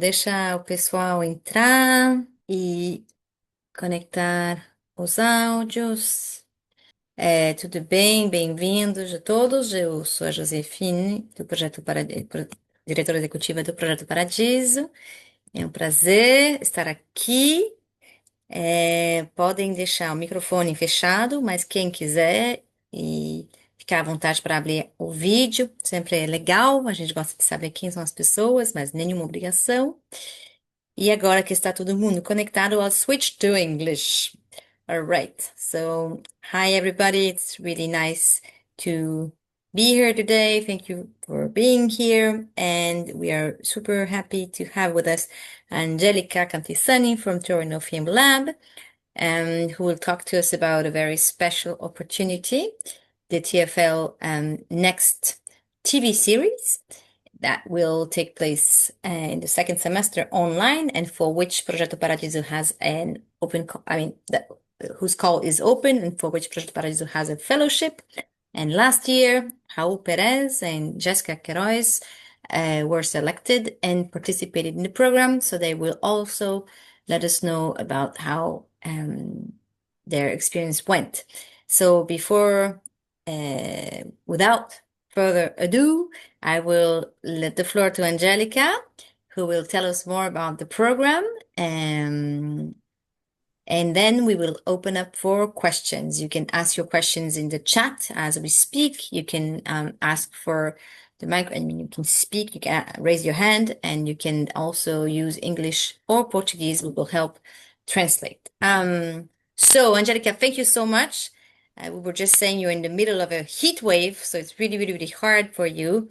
deixar o pessoal entrar e conectar os áudios. Tudo bem? Bem-vindos a todos. Eu sou a Josephine, do Projeto Paradiso, diretora executiva do Projeto Paradiso. É um prazer estar aqui. Podem deixar o microfone fechado, mas quem quiser e ficar à vontade para abrir o vídeo, sempre é legal. A gente gosta de saber quem são as pessoas, mas nenhuma obrigação. E agora que está todo mundo conectado, I'll switch to English. All right. So, hi everybody. It's really nice to be here today. Thank you for being here. And we are super happy to have with us Angelica Cantisani from TorinoFilmLab, who will talk to us about a very special opportunity, the TFL Next TV Series that will take place in the second semester online, and for which Projeto Paradiso has an open, whose call is open, and for which Projeto Paradiso has a fellowship. And last year, Raul Perez and Jéssica Queiroz were selected and participated in the program, so they will also let us know about how their experience went. So without further ado, I will let the floor to Angelica, who will tell us more about the program, and then we will open up for questions. You can ask your questions in the chat as we speak. You can ask for the mic, you can speak, you can raise your hand, and you can also use English or Portuguese. We will help translate. So, Angelica, thank you so much. We were just saying you're in the middle of a heat wave, so it's really, really, really hard for you.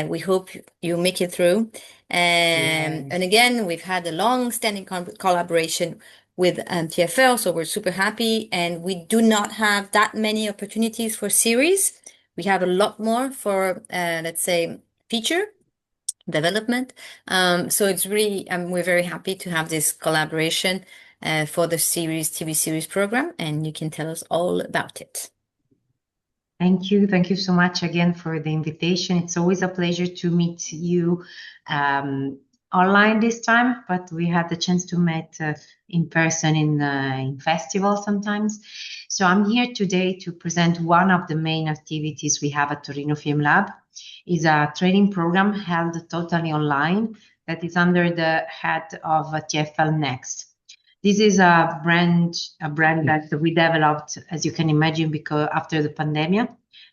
We hope you make it through. And again, we've had a long-standing collaboration with TFL, so we're super happy. And we do not have that many opportunities for series. We have a lot more for, let's say, feature development. So it's really, we're very happy to have this collaboration for the TV series program, and you can tell us all about it. Thank you. Thank you so much again for the invitation. It's always a pleasure to meet you online this time, but we had the chance to meet in person in festival sometimes. So I'm here today to present one of the main activities we have at TorinoFilmLab. It's a training program held totally online that is under the head of TFL Next. This is a brand that we developed, as you can imagine, because after the pandemic,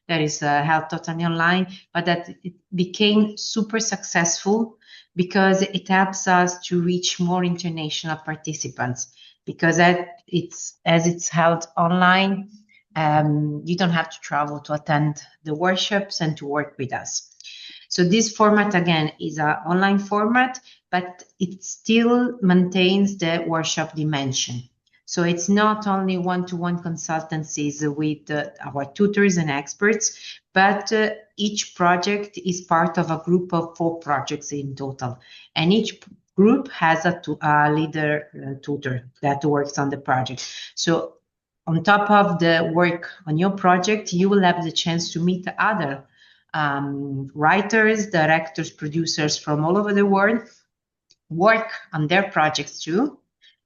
that is held totally online, but that it became super successful because it helps us to reach more international participants. Because as it's held online, you don't have to travel to attend the workshops and to work with us. So this format, again, is an online format, but it still maintains the workshop dimension. So it's not only one-to-one consultancies with our tutors and experts, but each project is part of a group of 4 projects in total. And each group has a leader tutor that works on the project. So on top of the work on your project, you will have the chance to meet other writers, directors, producers from all over the world, work on their projects too,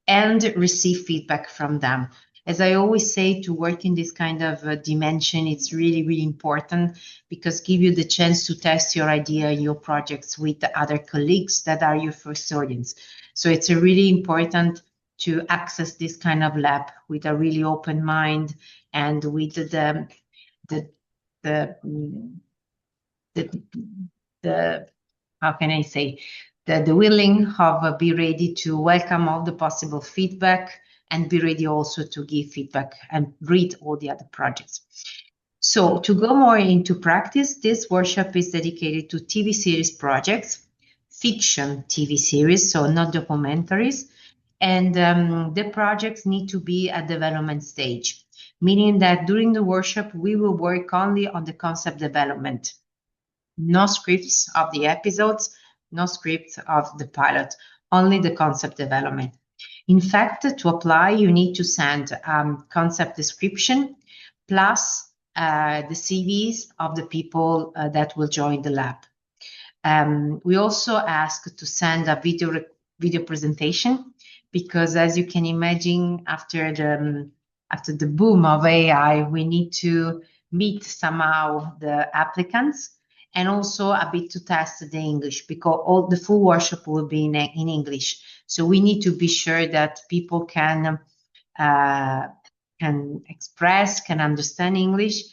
and receive feedback from them. As I always say, to work in this kind of dimension, it's really, really important because give you the chance to test your idea, your projects with the other colleagues that are your first audience. So it's really important to access this kind of lab with a really open mind and with the how can I say, the willing of be ready to welcome all the possible feedback and be ready also to give feedback and read all the other projects. So to go more into practice, this workshop is dedicated to TV series projects, fiction TV series, so not documentaries, and the projects need to be at development stage, meaning that during the workshop, we will work only on the concept development. No scripts of the episodes, no scripts of the pilot, only the concept development. In fact, to apply, you need to send concept description plus the CVs of the people that will join the lab. We also ask to send a video presentation because, as you can imagine, after the boom of AI, we need to meet somehow the applicants and also a bit to test the English because all the full workshop will be in English. So we need to be sure that people can express, can understand English.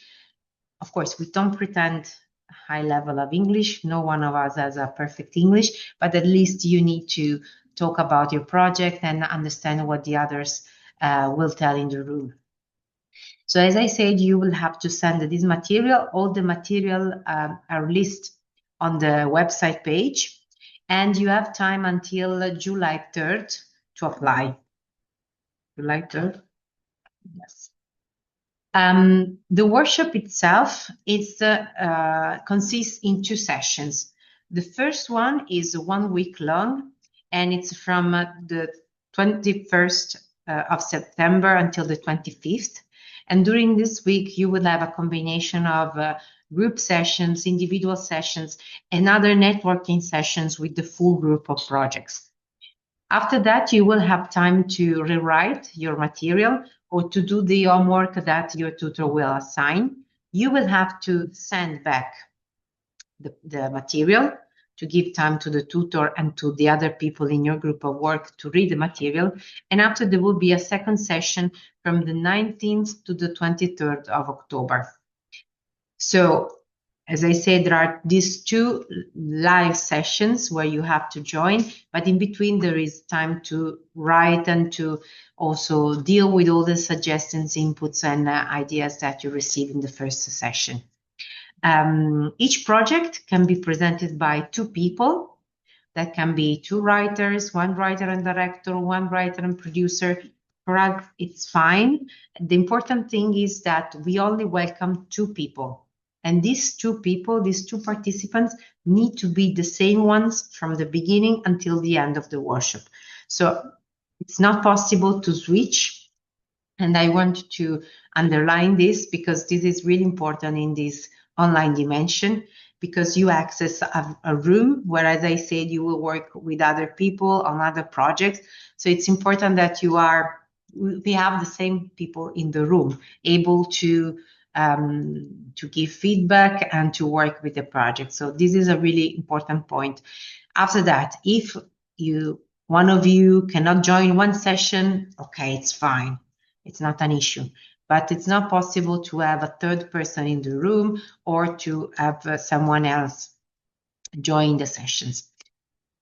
Of course, we don't pretend a high level of English. No one of us has a perfect English, but at least you need to talk about your project and understand what the others will tell in the room. So as I said, you will have to send this material. All the material are listed on the website page, and you have time until July 3rd to apply. July 3rd? Yes. The workshop itself consists in 2 sessions. The first one is 1 week long, and it's from the 21st of September until the 25th. And during this week, you will have a combination of group sessions, individual sessions, and other networking sessions with the full group of projects. After that, you will have time to rewrite your material or to do the homework that your tutor will assign. You will have to send back the material to give time to the tutor and to the other people in your group of work to read the material. And after, there will be a second session from the 19th to the 23rd of October. So, as I said, there are these 2 live sessions where you have to join, but in between there is time to write and to also deal with all the suggestions, inputs, and ideas that you receive in the first session. Each project can be presented by 2 people. That can be 2 writers, 1 writer and director, 1 writer and producer. For us, it's fine. The important thing is that we only welcome 2 people. And these 2 people, these 2 participants, need to be the same ones from the beginning until the end of the workshop. So it's not possible to switch. And I want to underline this because this is really important in this online dimension, because you access a room where, as I said, you will work with other people on other projects. So it's important that we have the same people in the room, able to give feedback and to work with the project. So this is a really important point. After that, if one of you cannot join one session, okay, it's fine. It's not an issue. But it's not possible to have a 3rd person in the room or to have someone else join the sessions.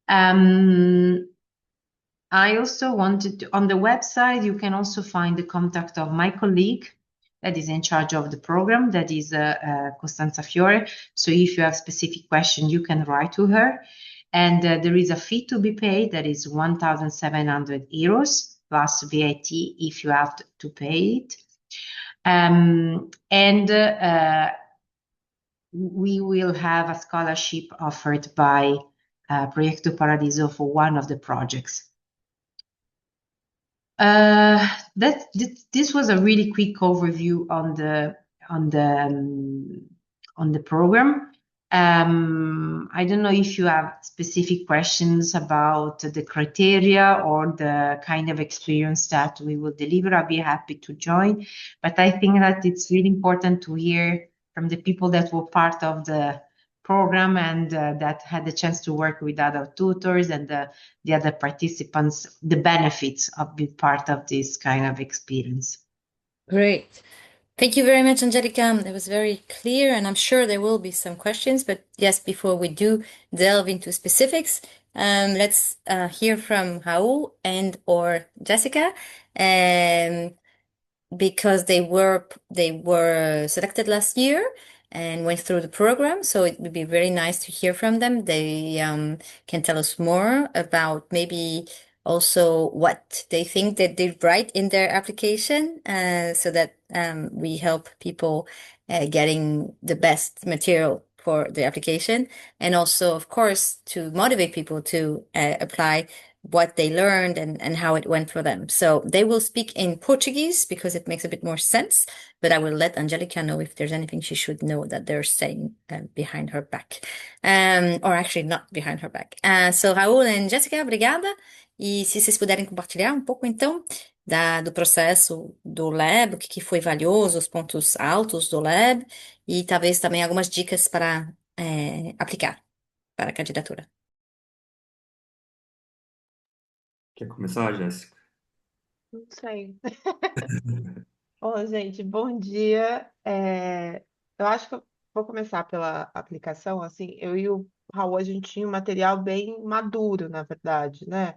I also wanted to, on the website, you can also find the contact of my colleague that is in charge of the program, that is Costanza Fiore. So if you have specific questions, you can write to her. And there is a fee to be paid that is 1,700 euros plus VAT if you have to pay it. We will have a scholarship offered by Projeto Paradiso for one of the projects. This was a really quick overview on the program. I don't know if you have specific questions about the criteria or the kind of experience that we will deliver. I'll be happy to join, but I think that it's really important to hear from the people that were part of the program and that had the chance to work with other tutors and the other participants, the benefits of being part of this kind of experience. Great. Thank you very much, Angelica. It was very clear, and I'm sure there will be some questions. But yes, before we do delve into specifics, let's hear from Raul and or Jessica, because they were selected last year and went through the program. So it would be very nice to hear from them. They can tell us more about maybe also what they think that they write in their application, so that we help people getting the best material for the application, and also, of course, to motivate people to apply what they learned and how it went for them. So they will speak in Portuguese because it makes a bit more sense, but I will let Angelica know if there's anything she should know that they're saying behind her back. Or actually not behind her back. So Raul e Jéssica, obrigada. E se vocês puderem compartilhar um pouco, então, do processo do Lab, o que foi valioso, os pontos altos do Lab, e talvez também algumas dicas para aplicar para a candidatura. Quer começar, Jéssica? Não sei. Bom, gente, bom dia. Eu acho que eu vou começar pela aplicação. Assim, eu e o Raul, a gente tinha um material bem maduro, na verdade, né?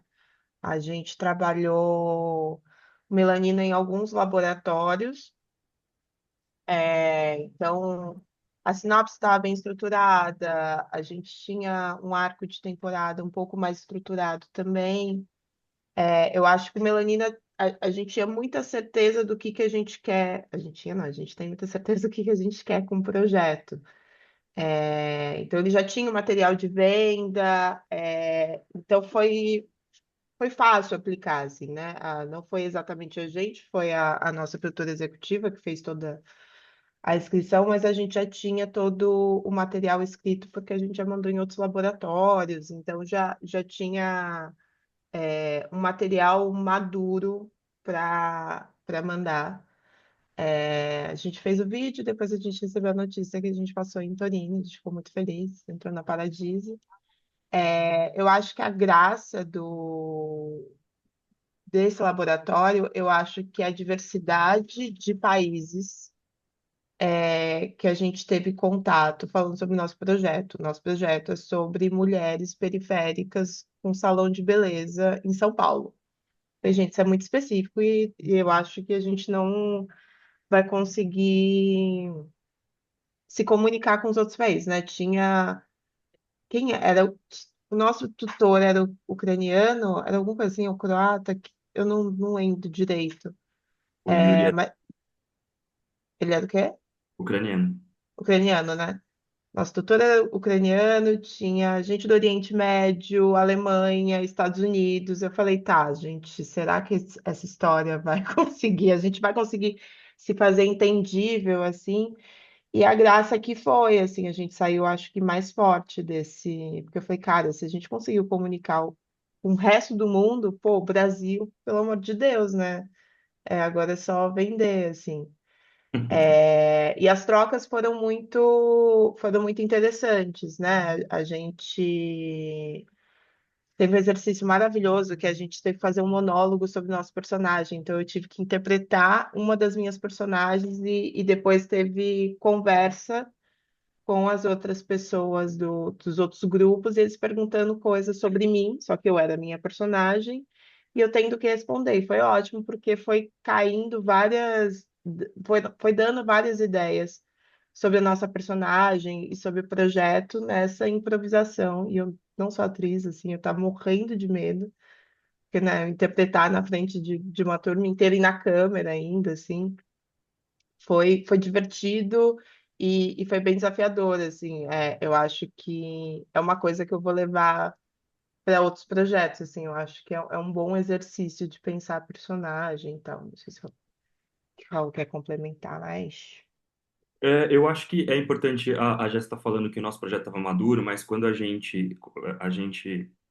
A gente trabalhou melanina em alguns laboratórios, então a sinopse estava bem estruturada, a gente tinha um arco de temporada um pouco mais estruturado também. Eu acho que melanina, a gente tinha muita certeza do que a gente quer. A gente tinha, não, a gente tem muita certeza do que a gente quer com o projeto. Então, ele já tinha o material de venda, então foi fácil aplicar, assim, né? Não foi exatamente a gente, foi a nossa produtora executiva que fez toda a inscrição, mas a gente já tinha todo o material escrito, porque a gente já mandou em outros laboratórios, então já tinha um material maduro para mandar. A gente fez o vídeo, depois a gente recebeu a notícia que a gente passou em Torino, a gente ficou muito feliz, entrou na Paradiso. Eu acho que a graça desse laboratório, eu acho que é a diversidade de países que a gente teve contato falando sobre o nosso projeto. Nosso projeto é sobre mulheres periféricas com salão de beleza em São Paulo. Gente, isso é muito específico e eu acho que a gente não vai conseguir se comunicar com os outros países, né? Quem era o nosso tutor era o ucraniano, era alguma coisa assim, o croata, que eu não lembro direito. O Yuri é Mas ele era o quê? ucraniano. Ucraniano, né? Nosso tutor era ucraniano, tinha gente do Oriente Médio, Alemanha, Estados Unidos. Eu falei, tá, gente, será que essa história vai conseguir? A gente vai conseguir se fazer entendível assim? E a graça que foi, assim, a gente saiu, acho que mais forte desse. Porque eu falei, cara, se a gente conseguiu comunicar com o resto do mundo, pô, o Brasil, pelo amor de Deus, né? Agora é só vender, assim. E as trocas foram muito interessantes, né? A gente teve um exercício maravilhoso que a gente teve que fazer um monólogo sobre o nosso personagem. Então, eu tive que interpretar uma das minhas personagens e depois teve conversa com as outras pessoas dos outros grupos, e eles perguntando coisas sobre mim, só que eu era a minha personagem, e eu tendo que responder. E foi ótimo, porque foi caindo foi dando várias ideias sobre a nossa personagem e sobre o projeto nessa improvisação. E eu não sou atriz, assim, eu estava morrendo de medo, porque, né, interpretar na frente de uma turma inteira e na câmera ainda, assim. Foi divertido e foi bem desafiador, assim. Eu acho que é uma coisa que eu vou levar para outros projetos, assim. Eu acho que é um bom exercício de pensar personagem e tal. Não sei se o Raul quer complementar mais. Eu acho que é importante, a Jéssica está falando que o nosso projeto estava maduro, mas quando a gente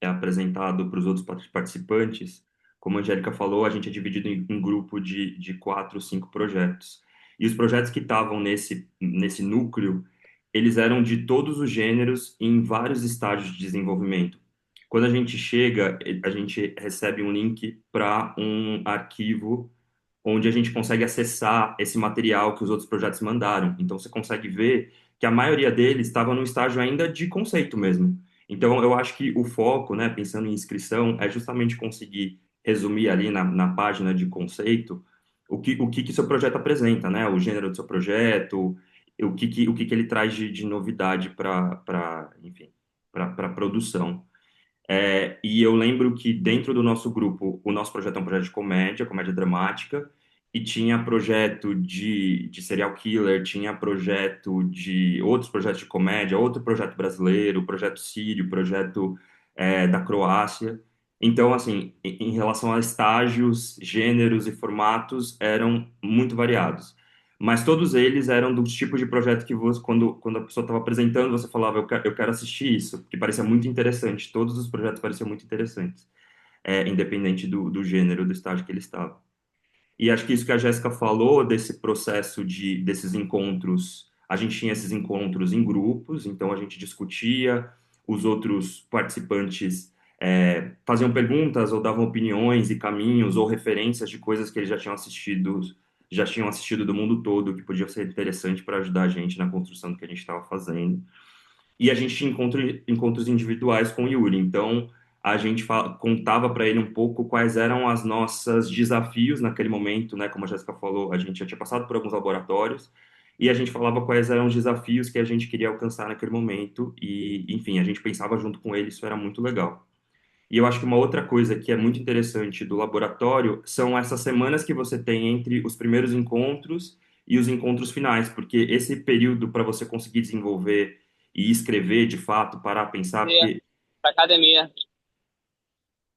é apresentado para os outros participantes, como a Angélica falou, a gente é dividido em grupo de 4, 5 projetos. E os projetos que estavam nesse núcleo, eles eram de todos os gêneros em vários estágios de desenvolvimento. Quando a gente chega, a gente recebe um link para um arquivo onde a gente consegue acessar esse material que os outros projetos mandaram. Então, você consegue ver que a maioria deles estava no estágio ainda de conceito mesmo. Então, eu acho que o foco, né, pensando em inscrição, é justamente conseguir resumir ali na página de conceito o que seu projeto apresenta, né, o gênero do seu projeto, o que ele traz de novidade enfim, para produção. E eu lembro que dentro do nosso grupo, o nosso projeto é um projeto de comédia, comédia dramática, e tinha projeto de serial killer, tinha projeto de outros projetos de comédia, outro projeto brasileiro, projeto sírio, projeto da Croácia. Então, assim, em relação a estágios, gêneros e formatos, eram muito variados. Mas todos eles eram dos tipos de projeto que você, quando a pessoa estava apresentando, você falava, eu quero assistir isso, porque parecia muito interessante. Todos os projetos pareciam muito interessantes, independente do gênero, do estágio que ele estava. E acho que isso que a Jéssica falou, desse processo desses encontros, a gente tinha esses encontros em grupos, então a gente discutia, os outros participantes faziam perguntas ou davam opiniões e caminhos ou referências de coisas que eles já tinham assistido do mundo todo, que podia ser interessante para ajudar a gente na construção do que a gente estava fazendo. E a gente tinha encontros individuais com o Yuri. Então, a gente contava para ele um pouco quais eram as nossas desafios naquele momento, né? Como a Jéssica falou, a gente já tinha passado por alguns laboratórios e a gente falava quais eram os desafios que a gente queria alcançar naquele momento e, enfim, a gente pensava junto com ele, isso era muito legal. E eu acho que uma outra coisa que é muito interessante do laboratório são essas semanas que você tem entre os primeiros encontros e os encontros finais, porque esse período para você conseguir desenvolver e escrever de fato, parar a pensar, porque Pra academia.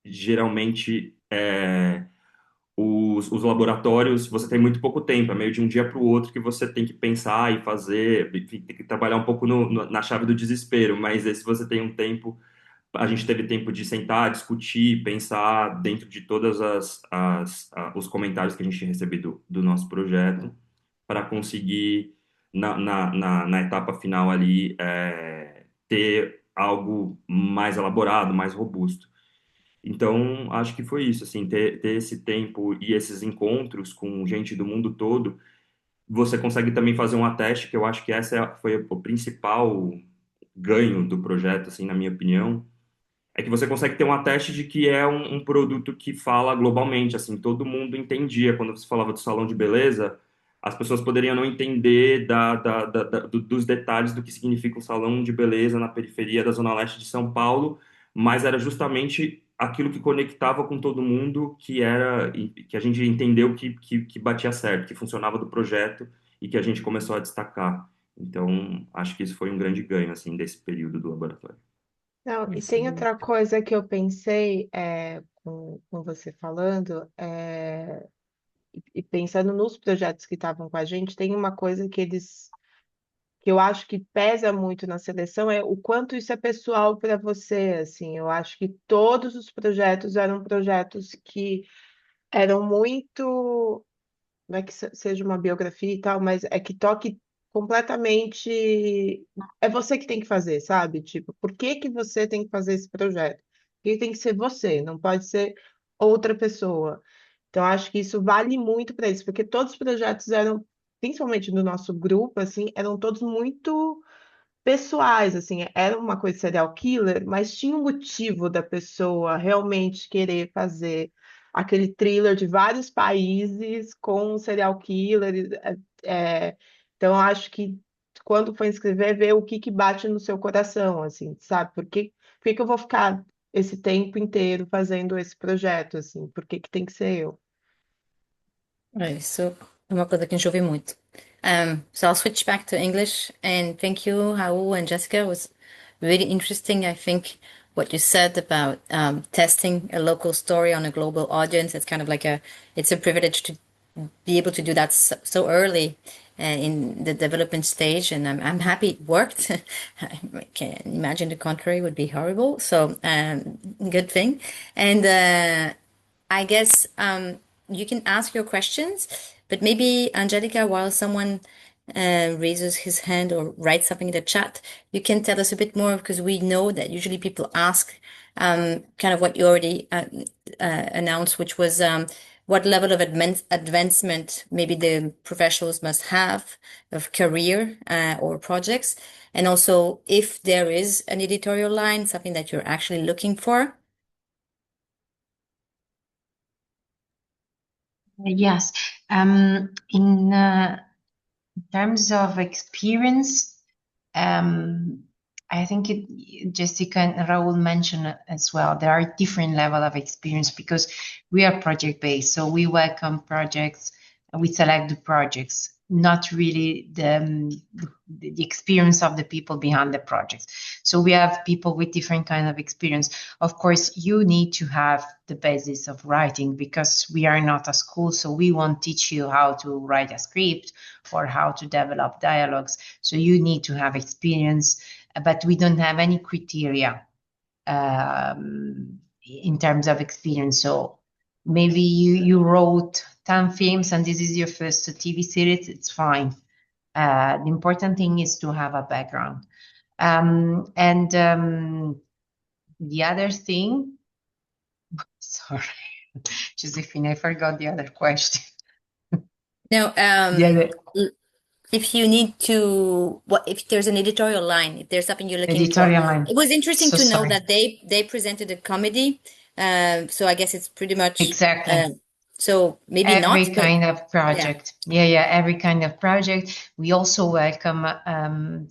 geralmente os laboratórios você tem muito pouco tempo, é meio de um dia para o outro que você tem que pensar e fazer, enfim, tem que trabalhar um pouco na chave do desespero, mas esse você tem um tempo. A gente teve tempo de sentar, discutir, pensar dentro de todas os comentários que a gente tinha recebido do nosso projeto para conseguir, na etapa final ali, ter algo mais elaborado, mais robusto. Então, acho que foi isso, assim, ter esse tempo e esses encontros com gente do mundo todo, você consegue também fazer um ateste, que eu acho que foi o principal ganho do projeto, assim, na minha opinião, é que você consegue ter um ateste de que é um produto que fala globalmente, assim, todo mundo entendia. Quando você falava do salão de beleza, as pessoas poderiam não entender dos detalhes do que significa um salão de beleza na periferia da Zona Leste de São Paulo, mas era justamente aquilo que conectava com todo mundo, que a gente entendeu que batia certo, que funcionava do projeto e que a gente começou a destacar. Então, acho que isso foi um grande ganho, assim, desse período do laboratório. Não, e tem Excelente. outra coisa que eu pensei com você falando, e pensando nos projetos que estavam com a gente, tem uma coisa que eu acho que pesa muito na seleção, é o quanto isso é pessoal para você, assim, eu acho que todos os projetos eram projetos que eram muito, não é que seja uma biografia e tal, mas é que toque completamente. É você que tem que fazer, sabe? Tipo, por que que você tem que fazer esse projeto? Porque tem que ser você, não pode ser outra pessoa. Então, acho que isso vale muito para isso, porque todos os projetos eram, principalmente no nosso grupo, assim, eram todos muito pessoais, assim, era uma coisa de serial killer, mas tinha um motivo da pessoa realmente querer fazer aquele thriller de vários países com um serial killer. Então, eu acho que quando for inscrever, ver o que que bate no seu coração, assim, sabe? Por que que eu vou ficar esse tempo inteiro fazendo esse projeto, assim? Por que que tem que ser eu? Isso é uma coisa que a gente ouve muito. So I'll switch back to English and thank you, Raul and Jessica. It was really interesting. I think what you said about testing a local story on a global audience, it's kind of like it's a privilege to be able to do that so early in the development stage, and I'm happy it worked. I can imagine the contrary would be horrible. So good thing. And I guess you can ask your questions, but maybe Angelica, while someone raises his hand or writes something in the chat, you can tell us a bit more because we know that usually people ask kind of what you already announced, which was what level of advancement maybe the professionals must have of career or projects, and also if there is an editorial line, something that you're actually looking for. Yes. In terms of experience, I think Jessica and Raul mentioned as well, there are different level of experience because we are project based. So we welcome projects, we select the projects not really the experience of the people behind the projects. So we have people with different kind of experience. Of course, you need to have the basis of writing because we are not a school, so we won't teach you how to write a script or how to develop dialogues. So you need to have experience, but we don't have any criteria in terms of experience. So maybe you wrote 10 films and this is your first TV series, it's fine. The important thing is to have a background. The other thing, sorry, Josephine, I forgot the other question. No, The other if you need to, if there's an editorial line, if there's something you're looking for. editorial line. It was interesting So to know sorry. that they presented a comedy, so I guess it's pretty much Exactly. so maybe Every not, but kind of project. Yeah, every kind of project. We also welcome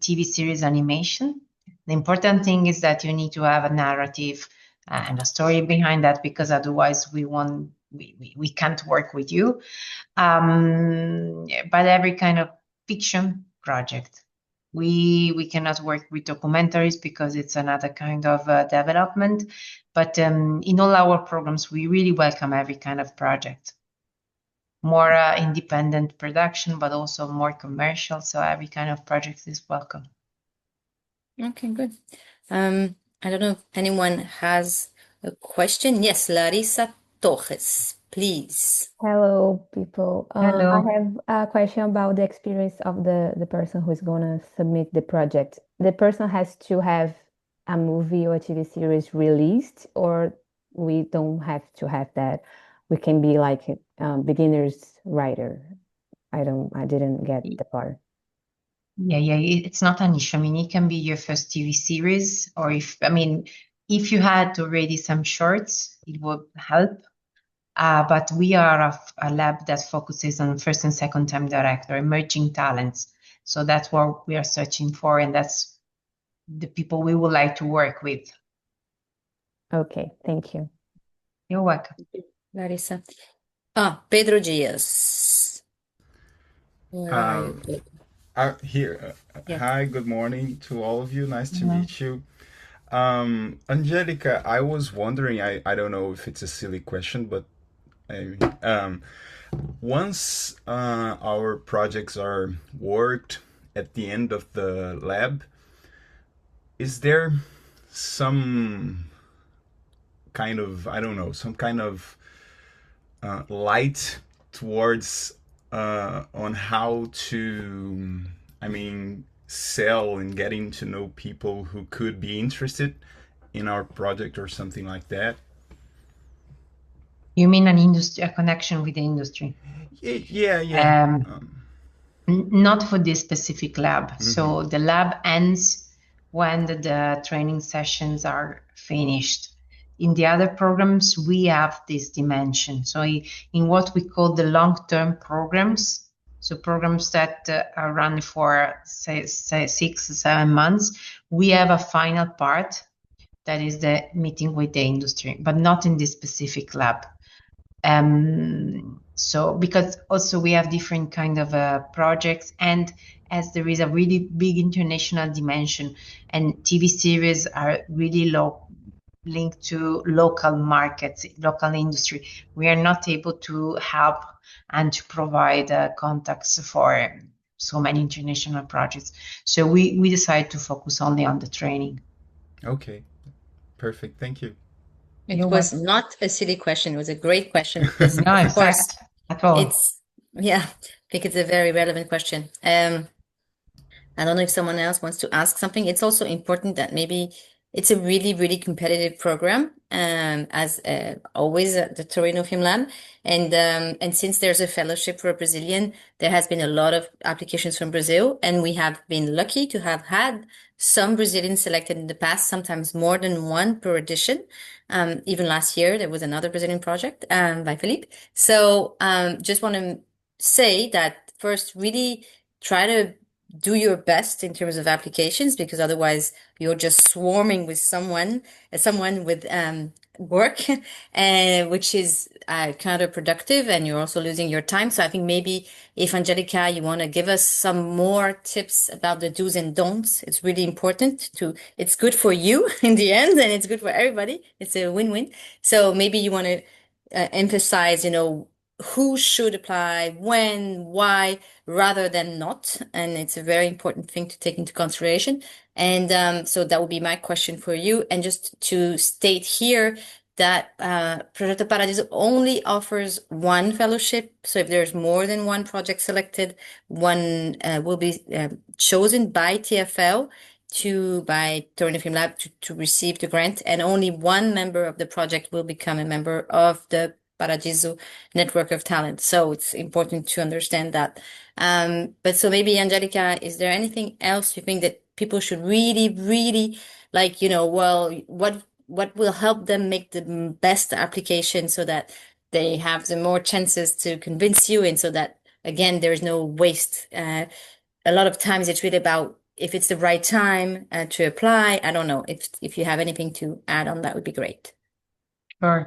TV series animation. The important thing is that you need to have a narrative and a story behind that, because otherwise we can't work with you. But every kind of fiction project. We cannot work with documentaries because it's another kind of development. But in all our programs, we really welcome every kind of project. More independent production, but also more commercial. So every kind of project is welcome. Okay, good. I don't know if anyone has a question. Yes, Larissa Torres, please. Hello, people. Hello. I have a question about the experience of the person who's gonna submit the project. The person has to have a movie or a TV series released, or we don't have to have that. We can be like beginner's writer. I didn't get the part. Yeah, it's not an issue. I mean, it can be your first TV series, or if you had already some shorts, it would help. But we are a lab that focuses on first and second time director, emerging talents. So that's what we are searching for, and that's the people we would like to work with. Okay, thank you. You're welcome. Larissa. Pedro Dias. Where are you, Pedro? Here. Yeah. Hi, good morning to all of you. Nice to Hello. meet you. Angelica, I was wondering, I don't know if it's a silly question, but once our projects are worked at the end of the lab, is there some kind of, I don't know, some kind of light towards on how to, sell and getting to know people who could be interested in our project or something like that? You mean a connection with the industry? Yeah. Not for this specific lab. Mm-hmm. So the lab ends when the training sessions are finished. In the other programs, we have this dimension. So in what we call the long-term programs, so programs that are run for say 6 or 7 months, we have a final part that is the meeting with the industry, but not in this specific lab. So because also we have different kind of projects, and as there is a really big international dimension, and TV series are really linked to local markets, local industry, we are not able to help and to provide contacts for so many international projects. So we decided to focus only on the training. Okay, perfect. Thank you. It was not a silly question. It was a great question because, No, of course, at all. I think it's a very relevant question. I don't know if someone else wants to ask something. It's also important that maybe it's a really, really competitive program, as always at the TorinoFilmLab. And since there's a fellowship for a Brazilian, there has been a lot of applications from Brazil, and we have been lucky to have had some Brazilians selected in the past, sometimes more than one per edition. Even last year, there was another Brazilian project by Felipe. So just want to say that first, really try to do your best in terms of applications, because otherwise you're just swarming with someone with work, which is counterproductive, and you're also losing your time. So I think maybe if Angelica, you want to give us some more tips about the do's and don'ts, it's really important it's good for you in the end, and it's good for everybody. It's a win-win. So maybe you want to emphasize, who should apply, when, why, rather than not. And it's a very important thing to take into consideration. And so that would be my question for you. And just to state here that Projeto Paradiso only offers one fellowship. So if there's more than one project selected, one will be chosen by TFL by TorinoFilmLab to receive the grant, and only one member of the project will become a member of the Paradiso network of talent. So it's important to understand that. But so maybe, Angelica, is there anything else you think that people should really, really what will help them make the best application so that they have the more chances to convince you, and so that, again, there is no waste. A lot of times it's really about if it's the right time to apply. I don't know if you have anything to add on, that would be great. Sure.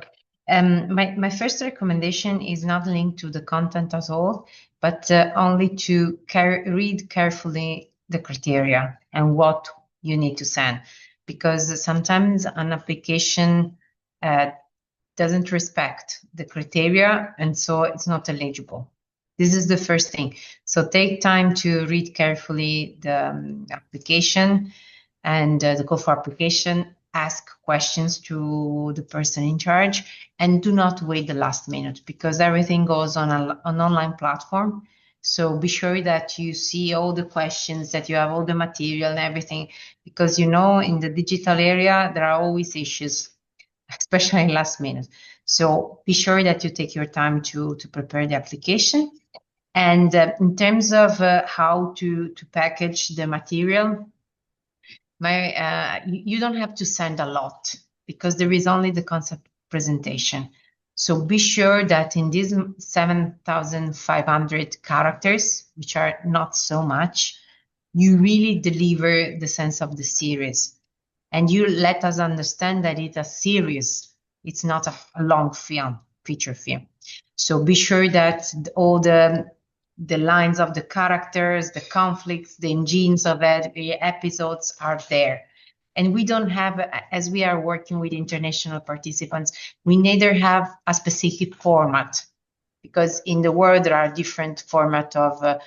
My first recommendation is not linked to the content at all, but only to read carefully the criteria and what you need to send, because sometimes an application doesn't respect the criteria, and so it's not eligible. This is the first thing. So take time to read carefully the application and the call for application. Ask questions to the person in charge, and do not wait the last minute, because everything goes on an online platform. So be sure that you see all the questions, that you have all the material and everything, because in the digital area, there are always issues, especially last minute. So be sure that you take your time to prepare the application. And in terms of how to package the material, you don't have to send a lot, because there is only the concept presentation. So be sure that in these 7,500 characters, which are not so much, you really deliver the sense of the series. And you let us understand that it's a series. It's not a long film, feature film. So be sure that all the lines of the characters, the conflicts, the engines of the episodes are there. And we don't have, as we are working with international participants, we neither have a specific format, because in the world there are different formats of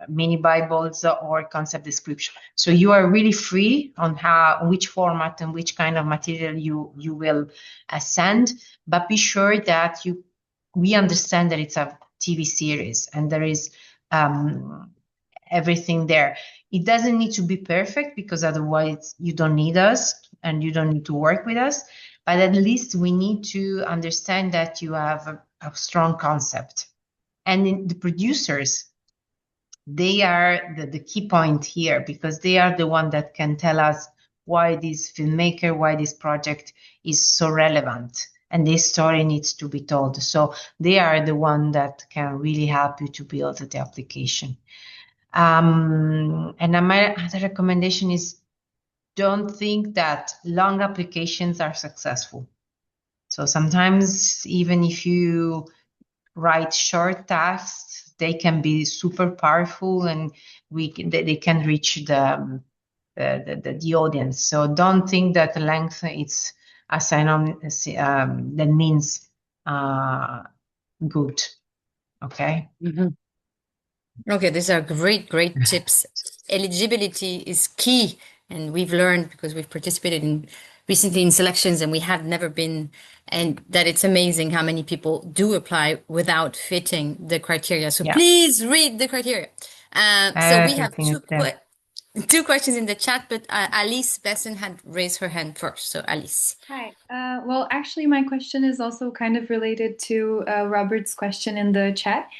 mini Bibles or concept description. So you are really free on which format and which kind of material you will send, but be sure that we understand that it's a TV series and there is everything there. It doesn't need to be perfect, because otherwise you don't need us and you don't need to work with us. But at least we need to understand that you have a strong concept. And the producers, they are the key point here, because they are the one that can tell us why this filmmaker, why this project is so relevant, and this story needs to be told. So they are the one that can really help you to build the application. And my other recommendation is, don't think that long applications are successful. So sometimes, even if you write short tasks, they can be super powerful, and they can reach the audience. So don't think that length is a sign that means good. Okay. Mm-hmm. Okay, these are great tips. Eligibility is key, and we've learned, because we've participated recently in selections, and we have never been, and that it's amazing how many people do apply without fitting the criteria. So please read the criteria. So we have two questions in the chat, but Alice Besson had raised her hand first. So Alice. Hi. Well, actually, my question is also kind of related to Robert's question in the chat.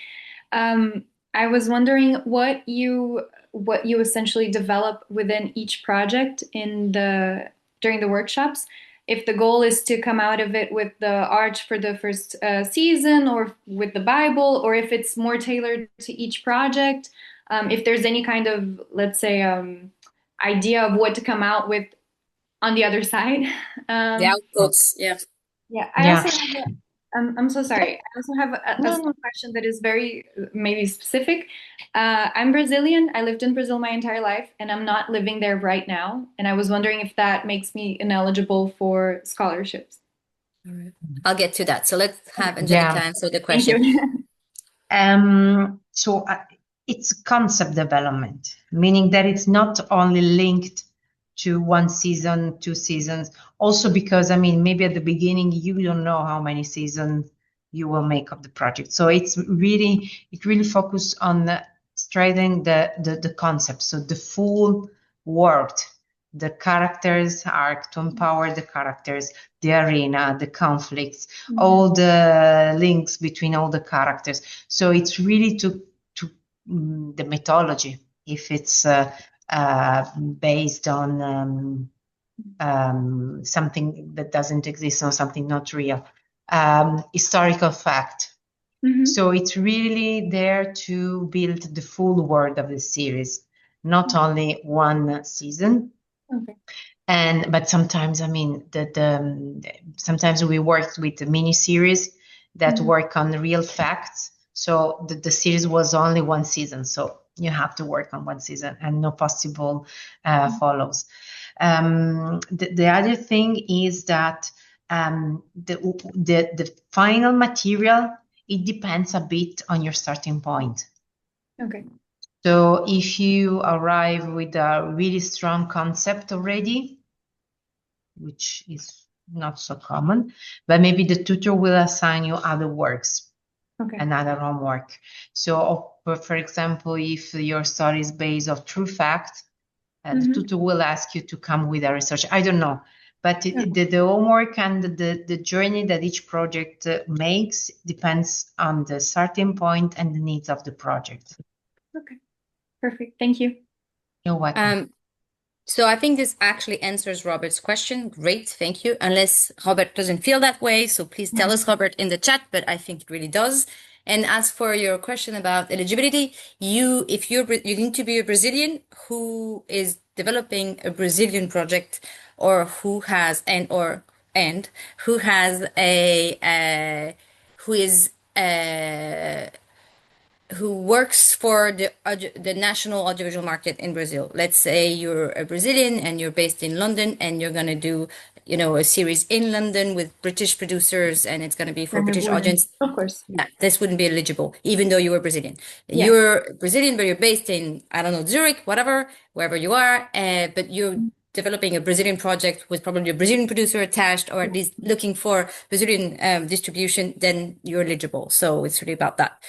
I was wondering what you essentially develop within each project during the workshops. If the goal is to come out of it with the arch for the first season, or with the Bible, or if it's more tailored to each project. If there's any kind of, let's say, idea of what to come out with on the other side. The outputs, yeah. Yeah, I Yeah. also have I'm so sorry. I also have a No. question that is very maybe specific. I'm Brazilian. I lived in Brazil my entire life, and I'm not living there right now. And I was wondering if that makes me ineligible for scholarships. All right. I'll get to that. So let's have Yeah. Angelica answer the Thank question. you. So it's concept development, meaning that it's not only linked to 1 season, 2 seasons. Also because, I mean, maybe at the beginning you don't know how many seasons you will make of the project. So it really focused on strengthening the concept. So the full world, the characters arc to empower the characters, the arena, the conflicts, all the links between all the characters. So it's really to the mythology, if it's based on something that doesn't exist or something not real, historical fact. So it's really there to build the full world of the series, not only 1 season. Okay. But sometimes, I mean, sometimes we worked with the mini series that work on real facts. So the series was only 1 season, so you have to work on 1 season and no possible follows. The other thing is that the final material, it depends a bit on your starting point. Okay. So if you arrive with a really strong concept already, which is not so common, but maybe the tutor will assign you other works. Okay. And other homework. So, for example, if your story is based on true fact, the tutor will ask you to come with a research. I don't know, but the homework and the journey that each project makes depends on the starting point and the needs of the project. Okay, perfect. Thank you. You're welcome. So I think this actually answers Robert's question. Great, thank you. Unless Robert doesn't feel that way, so please tell us, Robert, in the chat, but I think it really does. And as for your question about eligibility, you need to be a Brazilian who is developing a Brazilian project, or who has who works for the national audiovisual market in Brazil. Let's say you're a Brazilian and you're based in London, and you're going to do, a series in London with British producers, and it's going to be for British audience. Of course. Yeah, this wouldn't be eligible, even though you were Brazilian. Yeah. You're Brazilian, but you're based in, I don't know, Zurich, whatever, wherever you are, but you're developing a Brazilian project with probably a Brazilian producer attached, or at least looking for Brazilian distribution, then you're eligible. So it's really about that.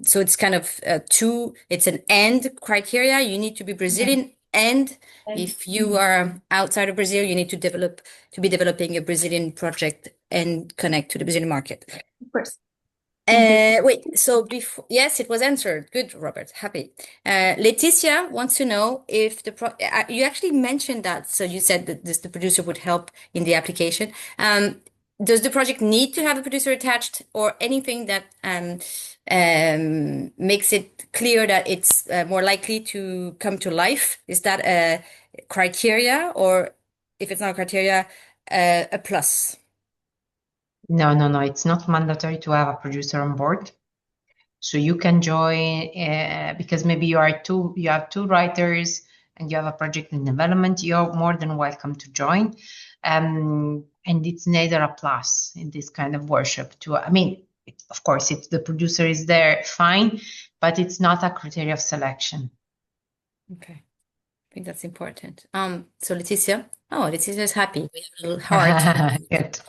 So it's kind of it's an and criteria. You need to be Brazilian, and if you are outside of Brazil, you need to be developing a Brazilian project and connect to the Brazilian market. Of course. Wait, so yes, it was answered. Good, Robert. Happy. Leticia wants to know if you actually mentioned that. So you said that the producer would help in the application. Does the project need to have a producer attached, or anything that makes it clear that it's more likely to come to life? Is that a criteria, or if it's not a criteria, a plus? No, it's not mandatory to have a producer on board. So you can join because maybe you have 2 writers and you have a project in development. You're more than welcome to join. And it's neither a plus in this kind of workshop. Of course, if the producer is there, fine, but it's not a criteria of selection. Okay, I think that's important. So Leticia is happy. We have a little heart. Good.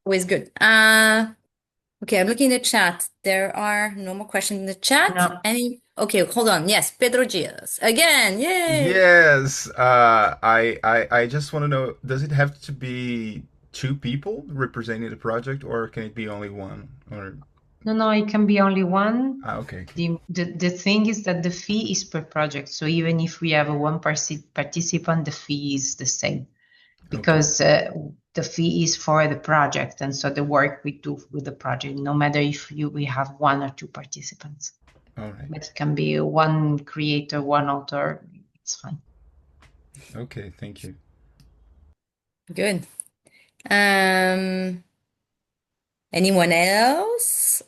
Always good. Okay, I'm looking in the chat. There are no more questions in the chat. No. Okay, hold on. Yes, Pedro Diaz again. Yay! Yes. I just want to know, does it have to be 2 people representing the project, or can it be only 1? Or No, it can be only 1. Okay. The thing is that the fee is per project. So even if we have a 1 participant, the fee is the same, because the fee is for the project, and so the work we do with the project, no matter if we have 1 or 2 participants. All right. But it can be 1 creator, 1 author. It's fine. Okay, thank you. Good. Anyone else?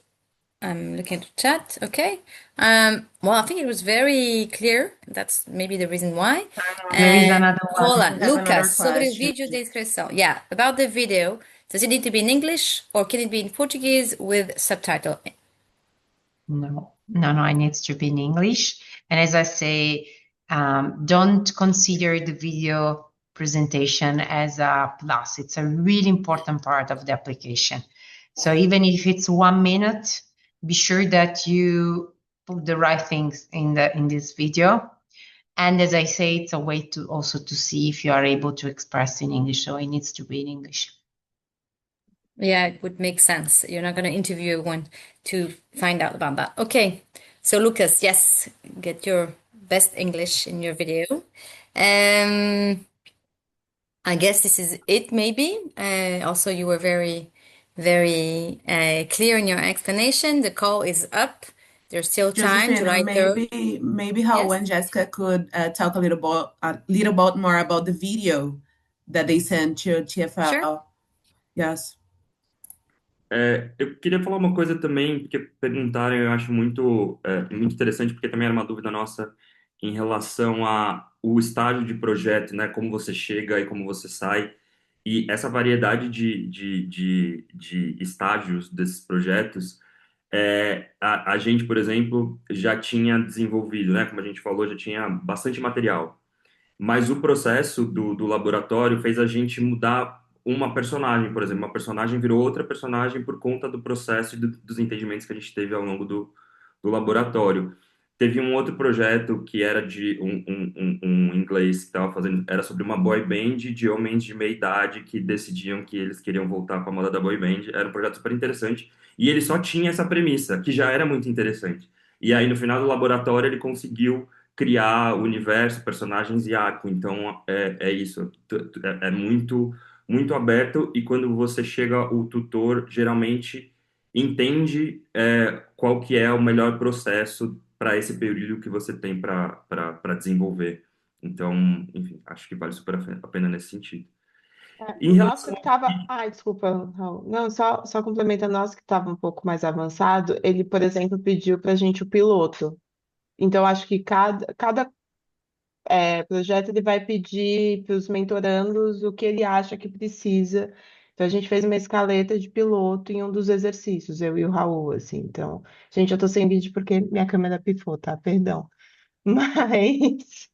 I'm looking at the chat. Okay. Well, I think it was very clear. That's maybe the reason why. There is another Hold one. on, We have another Lucas, sobre o question. vídeo de inscrição. Yeah, about the video. Does it need to be in English or can it be in Portuguese with subtitle? No, it needs to be in English. And as I say, don't consider the video presentation as a plus. It's a really important part of the application. So even if it's 1 minute, be sure that you put the right things in this video. And as I say, it's a way to also to see if you are able to express in English. So it needs to be in English. Yeah, it would make sense. You're not going to interview everyone to find out about that. Okay. So Lucas, yes, get your best English in your video. I guess this is it, maybe. Also, you were very, very clear in your explanation. The call is up. There's still time to Josephine, write through. maybe Raul Yes, and Jessica could talk a little bit more about the video that they sent to TFL. sure. Yes. Eu queria falar uma coisa também, porque perguntaram, eu acho muito interessante, porque também era uma dúvida nossa em relação a o estágio de projeto, né? Como você chega e como você sai. E essa variedade de estágios desses projetos, a gente, por exemplo, já tinha desenvolvido, né? Como a gente falou, já tinha bastante material. Mas o processo do laboratório fez a gente mudar uma personagem, por exemplo. Uma personagem virou outra personagem por conta do processo e dos entendimentos que a gente teve ao longo do laboratório. Teve um outro projeto que era de um inglês que estava fazendo, era sobre uma boy band de homens de meia idade que decidiam que eles queriam voltar para a moda da boy band. Era um projeto super interessante. E ele só tinha essa premissa, que já era muito interessante. E aí, no final do laboratório, ele conseguiu criar universo, personagens e arco. Então, é isso. É muito, muito aberto. E quando você chega, o tutor geralmente entende qual que é o melhor processo para esse período que você tem para desenvolver. Então, enfim, acho que vale super a pena nesse sentido. O Em nosso relação que estava. Ai, desculpa, Raul. Não, só complementando, o nosso que estava um pouco mais avançado, ele, por exemplo, pediu para a gente o piloto. Então, acho que cada projeto ele vai pedir para os mentorandos o que ele acha que precisa. Então, a gente fez uma escaleta de piloto em um dos exercícios, eu e o Raul, assim. Então, gente, eu tô sem vídeo porque minha câmera pifou, tá? Perdão. Mas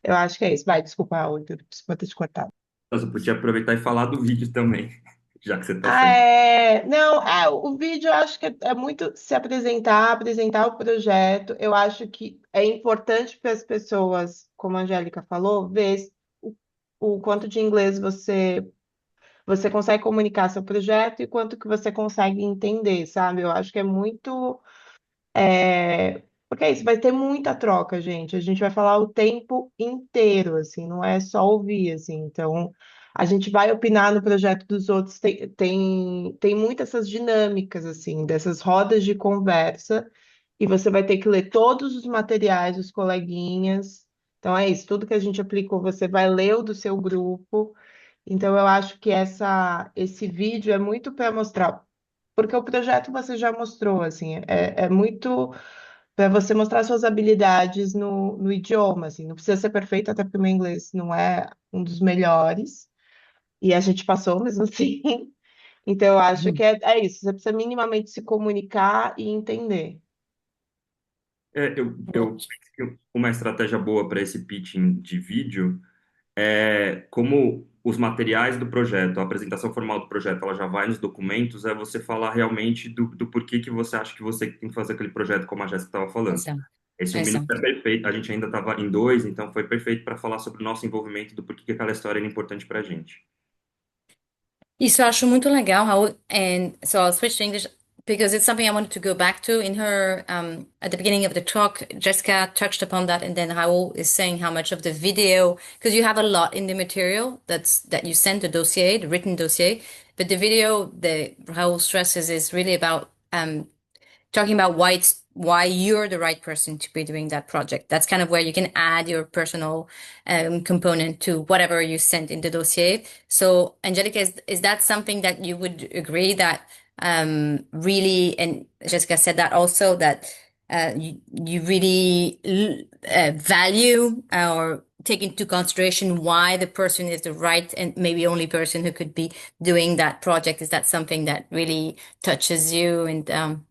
eu acho que é isso. Vai, desculpa, Raul, desculpa ter te cortado. Nossa, eu podia aproveitar e falar do vídeo também, já que você está Ah, sem. não, o vídeo eu acho que é muito se apresentar o projeto. Eu acho que é importante para as pessoas, como a Angélica falou, ver o, o quanto de inglês você consegue comunicar seu projeto e quanto que você consegue entender, sabe? Eu acho que é muito. Porque é isso, vai ter muita troca, gente. A gente vai falar o tempo inteiro, assim, não é só ouvir, assim. Então, a gente vai opinar no projeto dos outros. Tem muitas essas dinâmicas, assim, dessas rodas de conversa, e você vai ter que ler todos os materiais dos coleguinhas. Então, é isso, tudo que a gente aplicou, você vai ler o do seu grupo. Então, eu acho que esse vídeo é muito para mostrar, porque o projeto você já mostrou, assim, é muito para você mostrar suas habilidades no idioma, assim, não precisa ser perfeito, até porque o meu inglês não é um dos melhores, e a gente passou mesmo assim. Então, eu acho que é isso, você precisa minimamente se comunicar e entender. Eu penso que uma estratégia boa para esse pitching de vídeo como os materiais do projeto, a apresentação formal do projeto, ela já vai nos documentos, é você falar realmente do porquê que você acha que você tem que fazer aquele projeto, como a Jéssica estava falando. Exato, Esse um minuto exato. é perfeito, a gente ainda estava em dois, então foi perfeito para falar sobre o nosso envolvimento, do porquê que aquela história era importante para a gente. Isso eu acho muito legal, Raul. And so I'll switch to English because it's something I wanted to go back to in her at the beginning of the talk. Jessica touched upon that, and then Raul is saying how much of the video, because you have a lot in the material that you sent the dossier, the written dossier, but the video that Raul stresses is really about talking about why you're the right person to be doing that project. That's kind of where you can add your personal component to whatever you sent in the dossier. So, Angelica, is that something that you would agree that really, and Jessica said that also, that you really value or take into consideration why the person is the right and maybe only person who could be doing that project? Is that something that really touches you? And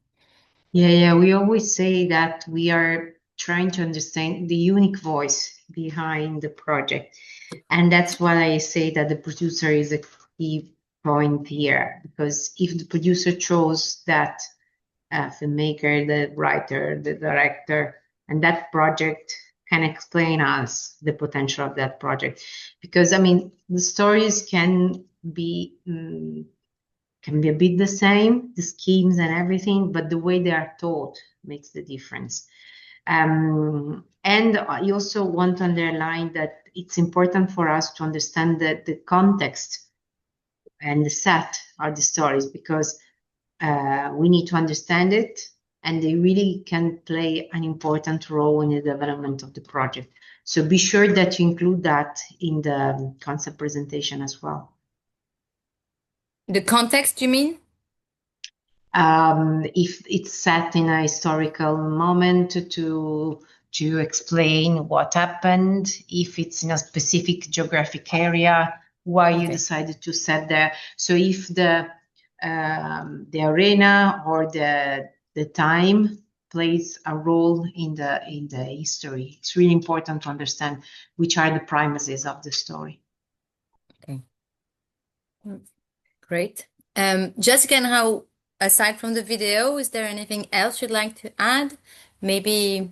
Yeah, we always say that we are trying to understand the unique voice behind the project. And that's why I say that the producer is a key point here, because if the producer chose that filmmaker, the writer, the director, and that project can explain us the potential of that project. Because, I mean, the stories can be a bit the same, the schemes and everything, but the way they are taught makes the difference. And I also want to underline that it's important for us to understand that the context and the set of the stories, because we need to understand it, and they really can play an important role in the development of the project. So be sure that you include that in the concept presentation as well. the context, you mean? If it's set in a historical moment to explain what happened, if it's in a specific geographic area, why you decided to set there. So if the arena or the time plays a role in the history, it's really important to understand which are the premises of the story. Okay, great. Jessica, and how, aside from the video, is there anything else you'd like to add? Maybe,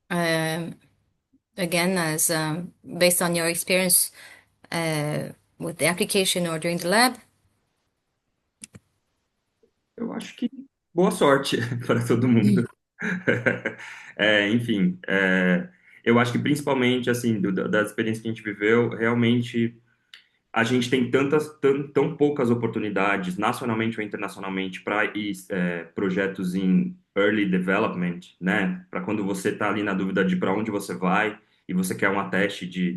again, as based on your experience with the application or during the lab? Eu acho que boa sorte para todo mundo. Enfim, eu acho que principalmente, assim, das experiências que a gente viveu, realmente a gente tem tão poucas oportunidades, nacionalmente ou internacionalmente, para projetos em early development, né? Para quando você está ali na dúvida de para onde você vai e você quer uma teste de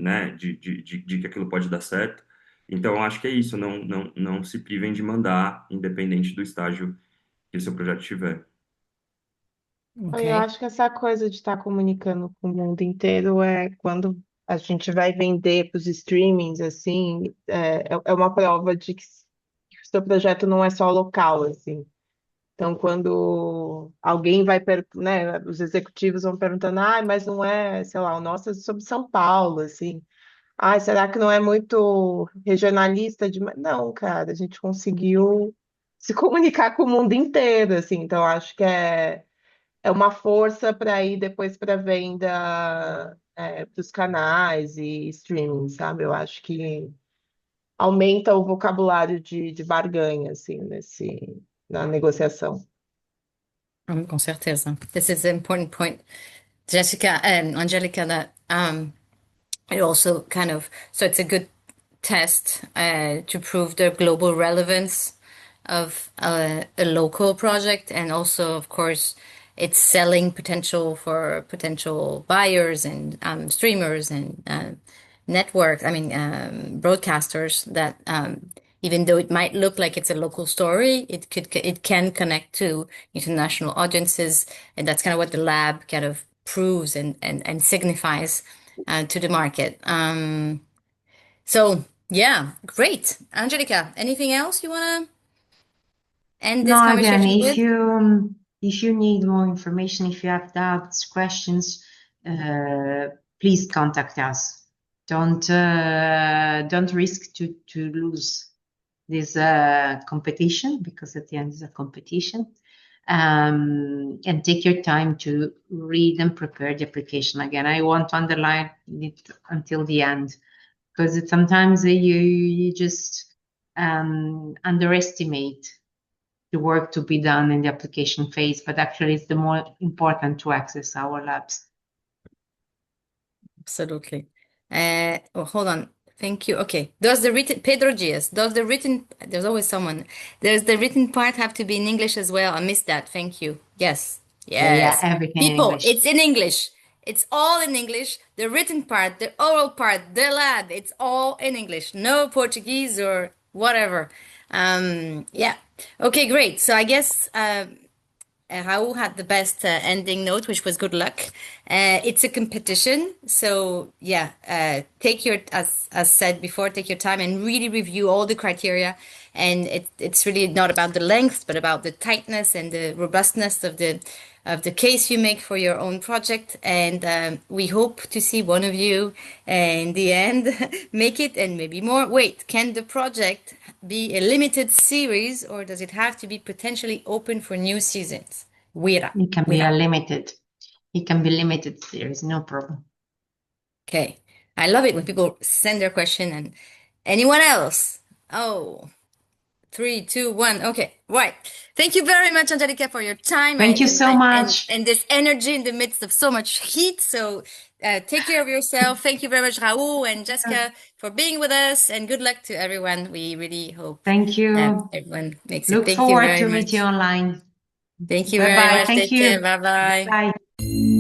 que aquilo pode dar certo. Então, eu acho que é isso, não se privem de mandar, independente do estágio que o seu projeto tiver. Eu Okay. acho que essa coisa de estar comunicando com o mundo inteiro é quando a gente vai vender para os streamings, assim, é uma prova de que o seu projeto não é só local, assim. Então, quando alguém vai, né, os executivos vão perguntando, mas não é, sei lá, o nosso é sobre São Paulo, assim. Será que não é muito regionalista demais? Não, cara, a gente conseguiu se comunicar com o mundo inteiro, assim. Então, acho que é uma força para ir depois para venda dos canais e streaming, sabe? Eu acho que aumenta o vocabulário de barganha, assim, na negociação. Com certeza. This is an important point, Jessica and Angelica, that it also kind of, so it's a good test to prove the global relevance of a local project, and also, of course, its selling potential for potential buyers and streamers and networks, broadcasters, that even though it might look like it's a local story, it can connect to international audiences, and that's kind of what the lab kind of proves and signifies to the market. So yeah, great. Angelica, anything else you want to end this No, again, conversation with? if you need more information, if you have doubts, questions, please contact us. Don't risk to lose this competition, because at the end it's a competition. And take your time to read and prepare the application. Again, I want to underline it until the end, because sometimes you just underestimate the work to be done in the application phase, but actually it's the more important to access our labs. Absolutely. Hold on. Thank you. Okay. Pedro Diaz, there's always someone. Does the written part have to be in English as well? I missed that. Thank you. Yes. Yeah, Yes. everything in People, English. it's in English. It's all in English. The written part, the oral part, the lab, it's all in English. No Portuguese or whatever. Yeah. Okay, great. So I guess Raul had the best ending note, which was good luck. It's a competition, so yeah, take your, as said before, take your time and really review all the criteria. And it's really not about the length, but about the tightness and the robustness of the case you make for your own project. And we hope to see one of you in the end make it, and maybe more. Wait, can the project be a limited series, or does it have to be potentially open for new seasons? It can be a limited. It can be limited series, no problem. Okay. I love it when people send their question. And anyone else? Oh, 3, 2, 1. Okay, right. Thank you very much, Angelica, for your time Thank you so much. and this energy in the midst of so much heat. So take care of yourself. Thank you very much, Raul and Jessica, for being with us, and good luck to everyone. We really hope Thank you. everyone makes it. Look Thank you forward very to much. meet you online. Thank you very Bye-bye. much. Thank Take care. you. Bye bye. Bye.